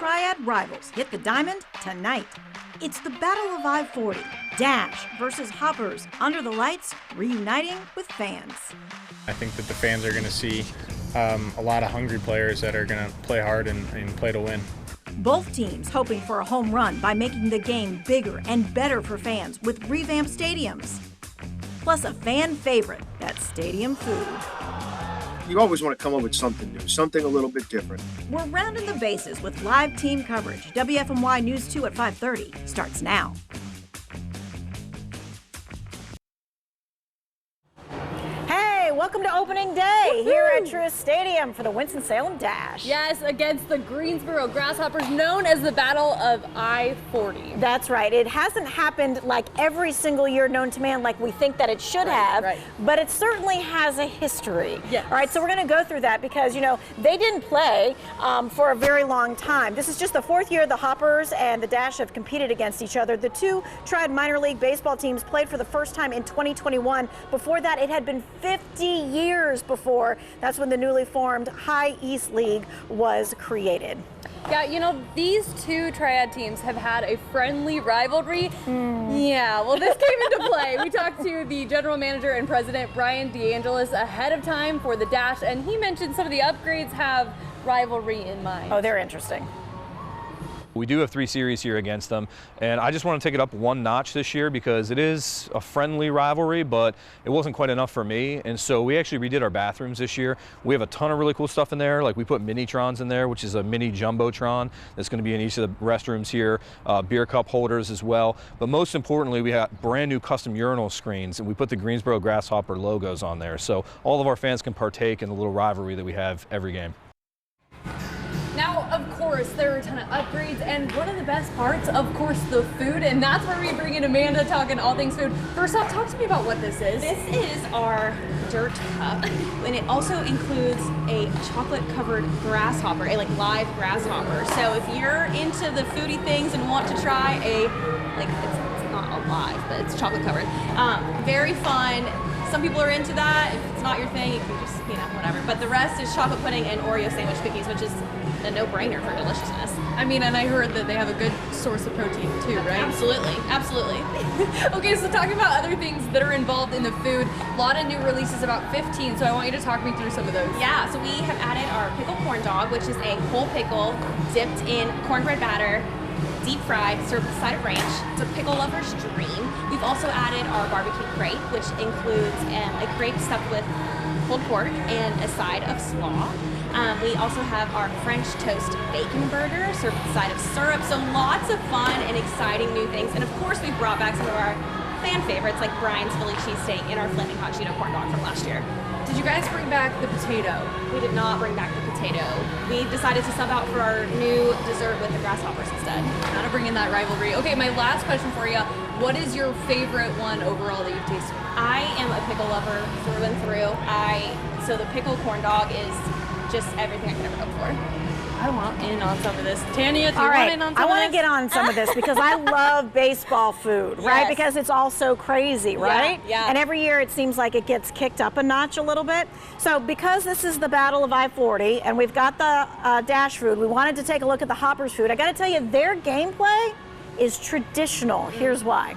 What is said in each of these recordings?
Triad rivals hit the diamond tonight. It's the Battle of I-40, Dash versus Hoppers, under the lights, reuniting with fans. I think that the fans are going to see a lot of hungry players that are going to play hard and play to win. Both teams hoping for a home run by making the game bigger and better for fans with revamped stadiums. Plus a fan favorite, that stadium food. You always want to come up with something new, something a little bit different. We're rounding the bases with live team coverage. WFMY News 2 at 5:30 starts now. Welcome to opening day here at Triad Stadium for the Winston-Salem Dash. Yes, against the Greensboro Grasshoppers, known as the Battle of I-40. That's right. It hasn't happened like every single year known to man like we think that it should have, but it certainly has a history. Yes. All right, so we're going to go through that because, you know, they didn't play for a very long time. This is just the fourth year the Hoppers and the Dash have competed against each other. The two Triad minor league baseball teams played for the first time in 2021. Before that, it had been 50 years before. That's when the newly formed High East League was created. Yeah, you know, these two Triad teams have had a friendly rivalry. Yeah, well, this came into play. We talked to the general manager and president, Brian DeAngelis, ahead of time for the Dash, and he mentioned some of the upgrades have rivalry in mind. Oh, they're interesting. We do have 3 series here against them, and I just want to take it up one notch this year because it is a friendly rivalry, but it wasn't quite enough for me, and so we actually redid our bathrooms this year. We have a ton of really cool stuff in there, like we put mini-trons in there, which is a mini jumbotron that's going to be in each of the restrooms here, beer cup holders as well, but most importantly, we have brand new custom urinal screens, and we put the Greensboro Grasshopper logos on there, so all of our fans can partake in the little rivalry that we have every game. Now, of course, there are a ton of upgrades, and one of the best parts, of course, the food, and that's where we bring in Amanda talking all things food. First off, talk to me about what this is. This is our dirt cup, and it also includes a chocolate-covered grasshopper, a live grasshopper. So if you're into the foodie things and want to try it's not alive, but it's chocolate-covered. Very fun. Some people are into that. If it's not your thing, you can just, whatever. But the rest is chocolate pudding and Oreo sandwich cookies, which is a no-brainer for deliciousness. I mean, and I heard that they have a good source of protein too, right? Absolutely, absolutely. Okay, so talking about other things that are involved in the food, a lot of new releases, about 15, so I want you to talk me through some of those. Yeah, so we have added our pickle corn dog, which is a whole pickle dipped in cornbread batter, deep fried, served with a side of ranch. It's a pickle lover's dream. We've also added our barbecue crepe, which includes a crepe stuffed with pulled pork and a side of slaw. We also have our French toast bacon burger served with a side of syrup. So lots of fun and exciting new things. And of course, we've brought back some of our fan favorites like Brian's Philly cheesesteak and our flaming hot Cheeto corn dog from last year. Did you guys bring back the potato? We did not bring back the potato. We decided to sub out for our new dessert with the grasshoppers instead. Gotta bring in that rivalry. Okay, my last question for you. What is your favorite one overall that you've tasted? I am a pickle lover through and through. So the pickle corn dog is just everything I could ever hope for. I want in on some of this. Tanya, do you want in on some of this? I want to get on some of this because I love baseball food, right? Yes. Because it's all so crazy, right? Yeah. And every year it seems like it gets kicked up a notch a little bit. So because this is the Battle of I-40 and we've got the Dash food, we wanted to take a look at the Hoppers food. I got to tell you, their gameplay is traditional. Here's why.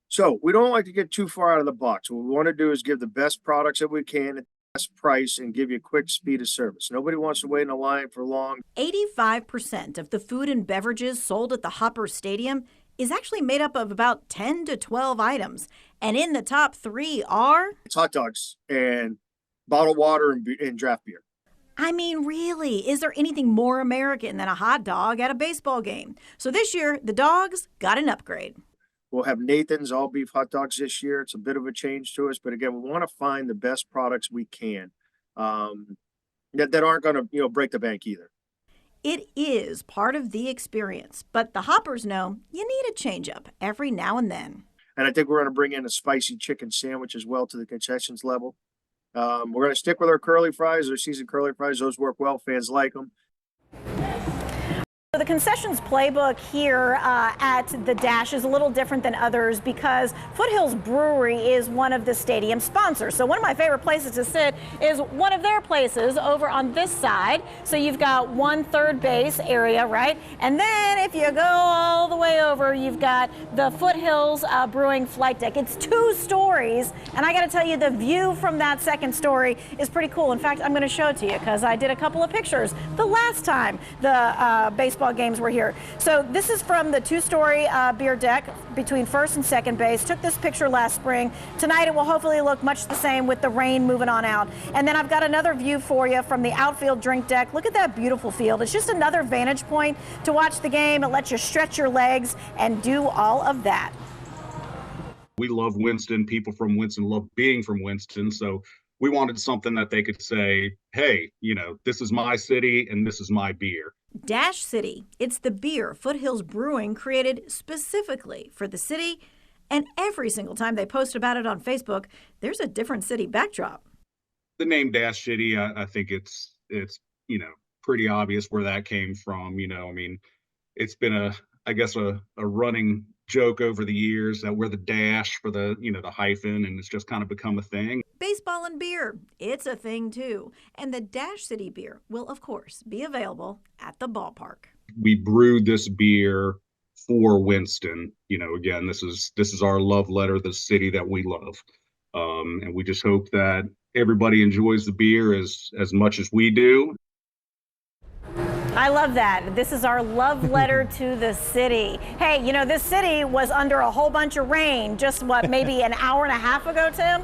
So we don't like to get too far out of the box. What we want to do is give the best products that we can at the best price and give you a quick speed of service. Nobody wants to wait in a line for long. 85% of the food and beverages sold at the Hoppers Stadium is actually made up of about 10 to 12 items. And in the top 3 are... It's hot dogs and bottled water and draft beer. I mean, really, is there anything more American than a hot dog at a baseball game? So this year, the dogs got an upgrade. We'll have Nathan's all beef hot dogs this year. It's a bit of a change to us, but again, we want to find the best products we can that aren't going to break the bank either. It is part of the experience, but the Hoppers know you need a change-up every now and then. And I think we're going to bring in a spicy chicken sandwich as well to the concessions level. We're going to stick with our curly fries, our seasoned curly fries. Those work well. Fans like them. the concessions playbook here at the Dash is a little different than others because Foothills Brewery is one of the stadium sponsors. So one of my favorite places to sit is one of their places over on this side. So you've got one third base area, right? And then if you go all the way over, you've got the Foothills Brewing flight deck. It's 2 stories, and I got to tell you, the view from that second story is pretty cool. In fact, I'm going to show it to you because I did a couple of pictures the last time the baseball games were here. So this is from the 2-story beer deck between first and second base. Took this picture last spring. Tonight it will hopefully look much the same with the rain moving on out. And then I've got another view for you from the outfield drink deck. Look at that beautiful field. It's just another vantage point to watch the game. It lets you stretch your legs and do all of that. We love Winston. People from Winston love being from Winston. So we wanted something that they could say, hey, this is my city and this is my beer. Dash City. It's the beer Foothills Brewing created specifically for the city. And every single time they post about it on Facebook, there's a different city backdrop. The name Dash City, I think it's pretty obvious where that came from. It's been a running joke over the years that we're the dash for the hyphen, and it's just kind of become a thing. Baseball and beer, it's a thing too. And the Dash City beer will, of course, be available at the ballpark. We brewed this beer for Winston. Again, this is our love letter, the city that we love. And we just hope that everybody enjoys the beer as much as we do. I love that. This is our love letter to the city. Hey, this city was under a whole bunch of rain just maybe an hour and a half ago, Tim?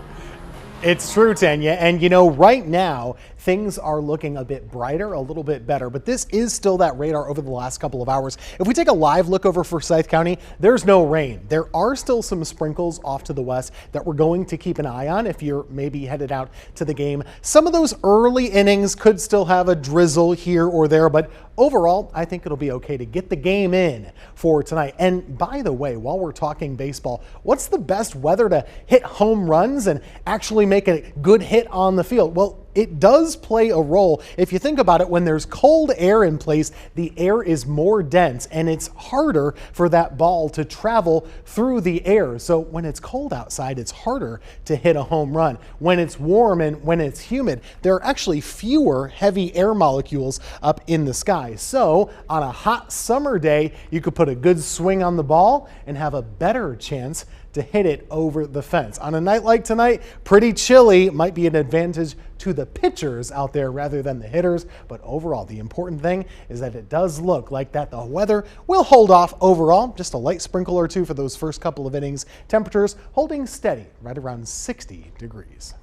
It's true, Tanya. And right now, things are looking a bit brighter, a little bit better. But this is still that radar over the last couple of hours. If we take a live look over Forsyth County, there's no rain. There are still some sprinkles off to the west that we're going to keep an eye on if you're maybe headed out to the game. Some of those early innings could still have a drizzle here or there, but overall, I think it'll be okay to get the game in for tonight. And by the way, while we're talking baseball, what's the best weather to hit home runs and actually make a good hit on the field? Well, it does play a role. If you think about it, when there's cold air in place, the air is more dense and it's harder for that ball to travel through the air. So when it's cold outside, it's harder to hit a home run. When it's warm and when it's humid, there are actually fewer heavy air molecules up in the sky. So on a hot summer day, you could put a good swing on the ball and have a better chance to hit it over the fence. On a night like tonight, pretty chilly, might be an advantage to the pitchers out there rather than the hitters. But overall, the important thing is that it does look like that the weather will hold off overall. Just a light sprinkle or two for those first couple of innings. Temperatures holding steady right around 60 degrees.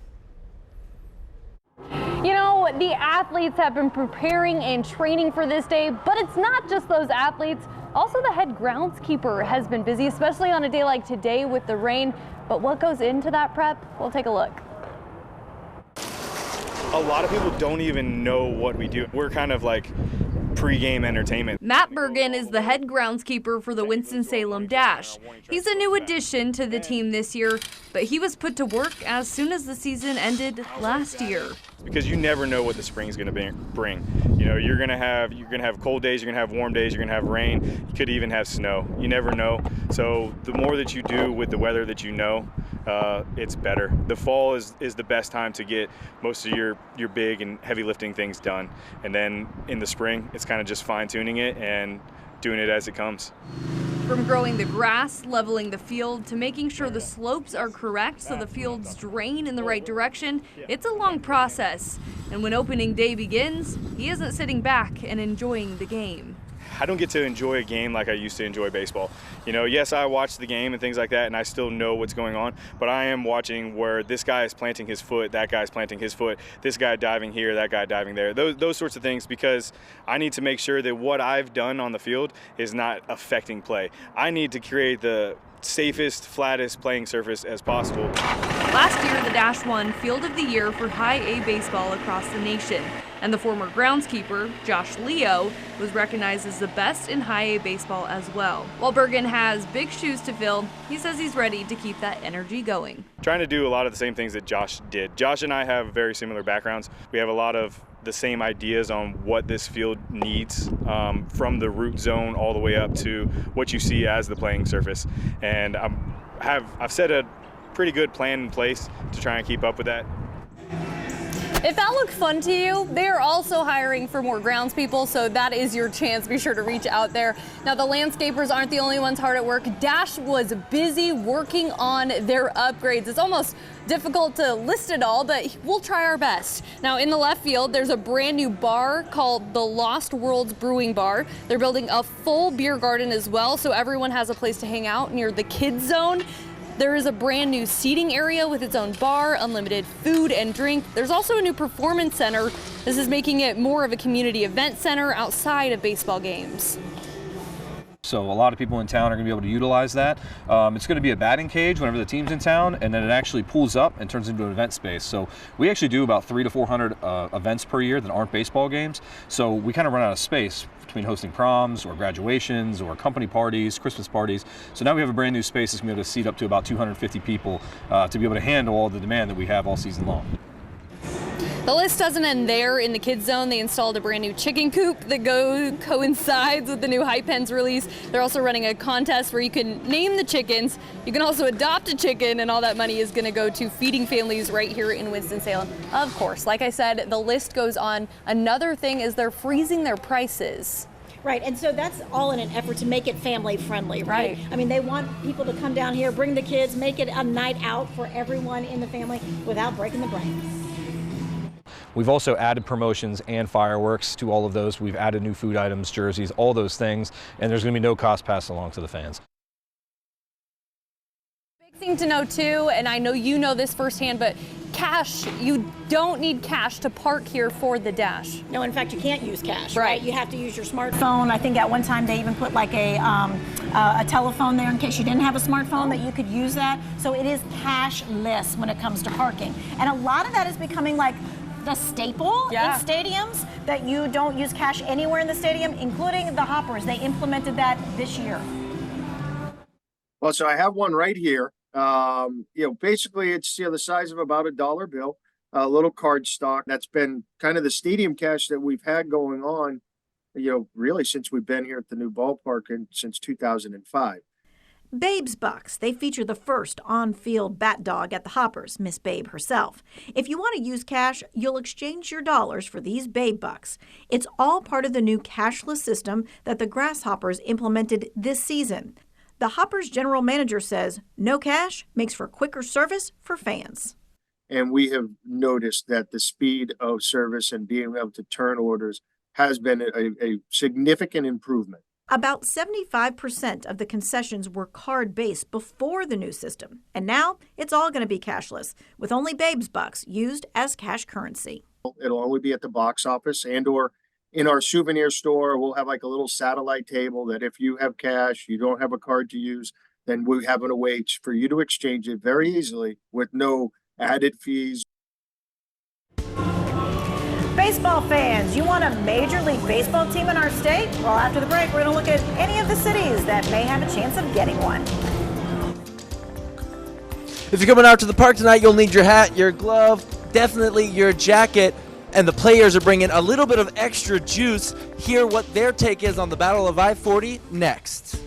The athletes have been preparing and training for this day, but it's not just those athletes. Also, the head groundskeeper has been busy, especially on a day like today with the rain. But what goes into that prep? We'll take a look. A lot of people don't even know what we do. We're kind of like pre-game entertainment. Matt Bergen is the head groundskeeper for the Winston-Salem Dash. He's a new addition to the team this year, but he was put to work as soon as the season ended last year. Because you never know what the spring's going to bring. You're going to have cold days, you're going to have warm days, you're going to have rain, you could even have snow. You never know. So the more that you do with the weather that it's better. The fall is the best time to get most of your big and heavy lifting things done. And then in the spring, it's kind of just fine tuning it and doing it as it comes. From growing the grass, leveling the field, to making sure the slopes are correct so the fields drain in the right direction, it's a long process. And when opening day begins, he isn't sitting back and enjoying the game. I don't get to enjoy a game like I used to enjoy baseball. Yes, I watch the game and things like that, and I still know what's going on, but I am watching where this guy is planting his foot, that guy's planting his foot, this guy diving here, that guy diving there, those sorts of things, because I need to make sure that what I've done on the field is not affecting play. I need to create the safest, flattest playing surface as possible. Last year, the Dash won Field of the Year for High A baseball across the nation, and the former groundskeeper, Josh Leo, was recognized as the best in High A baseball as well. While Bergen has big shoes to fill, he says he's ready to keep that energy going. Trying to do a lot of the same things that Josh did. Josh and I have very similar backgrounds. We have a lot of the same ideas on what this field needs, from the root zone all the way up to what you see as the playing surface. And I've set a pretty good plan in place to try and keep up with that. If that looked fun to you, they are also hiring for more grounds people, so that is your chance. Be sure to reach out there. Now, the landscapers aren't the only ones hard at work. Dash was busy working on their upgrades. It's almost difficult to list it all, but we'll try our best. Now, in the left field, there's a brand new bar called the Lost Worlds Brewing Bar. They're building a full beer garden as well, so everyone has a place to hang out near the kids zone. There is a brand new seating area with its own bar, unlimited food and drink. There's also a new performance center. This is making it more of a community event center outside of baseball games. So a lot of people in town are going to be able to utilize that. It's going to be a batting cage whenever the team's in town, and then it actually pulls up and turns into an event space. So we actually do about 300 to 400 events per year that aren't baseball games. So we kind of run out of space between hosting proms or graduations or company parties, Christmas parties. So now we have a brand new space that's going to be able to seat up to about 250 people to be able to handle all the demand that we have all season long. The list doesn't end there. In the kids zone, they installed a brand new chicken coop that coincides with the new Hype Hens release. They're also running a contest where you can name the chickens. You can also adopt a chicken, and all that money is going to go to feeding families right here in Winston-Salem. Of course, like I said, the list goes on. Another thing is they're freezing their prices. Right, and so that's all in an effort to make it family friendly, right? I mean, they want people to come down here, bring the kids, make it a night out for everyone in the family without breaking the bank. We've also added promotions and fireworks to all of those. We've added new food items, jerseys, all those things, and there's going to be no cost passed along to the fans. Big thing to know too, and I know you know this firsthand, but cash, you don't need cash to park here for the Dash. No, in fact, you can't use cash, right? You have to use your smartphone. I think at one time they even put like a telephone there in case you didn't have a smartphone that you could use that. So it is cashless when it comes to parking. And a lot of that is becoming like the staple in stadiums, that you don't use cash anywhere in the stadium, including the Hoppers. They implemented that this year. Well, so I have one right here. Basically it's the size of about $1 bill, a little card stock. That's been kind of the stadium cash that we've had going on, really since we've been here at the new ballpark and since 2005. Babe's Bucks. They feature the first on-field bat dog at the Hoppers, Miss Babe herself. If you want to use cash, you'll exchange your dollars for these Babe Bucks. It's all part of the new cashless system that the Grasshoppers implemented this season. The Hoppers general manager says no cash makes for quicker service for fans. And we have noticed that the speed of service and being able to turn orders has been a significant improvement. About 75% of the concessions were card-based before the new system, and now it's all going to be cashless, with only Babe's Bucks used as cash currency. It'll only be at the box office and or in our souvenir store. We'll have like a little satellite table that if you have cash, you don't have a card to use, then we have a way for you to exchange it very easily with no added fees. Baseball fans, you want a Major League Baseball team in our state? Well, after the break, we're going to look at any of the cities that may have a chance of getting one. If you're coming out to the park tonight, you'll need your hat, your glove, definitely your jacket, and the players are bringing a little bit of extra juice. Hear what their take is on the Battle of I-40 next.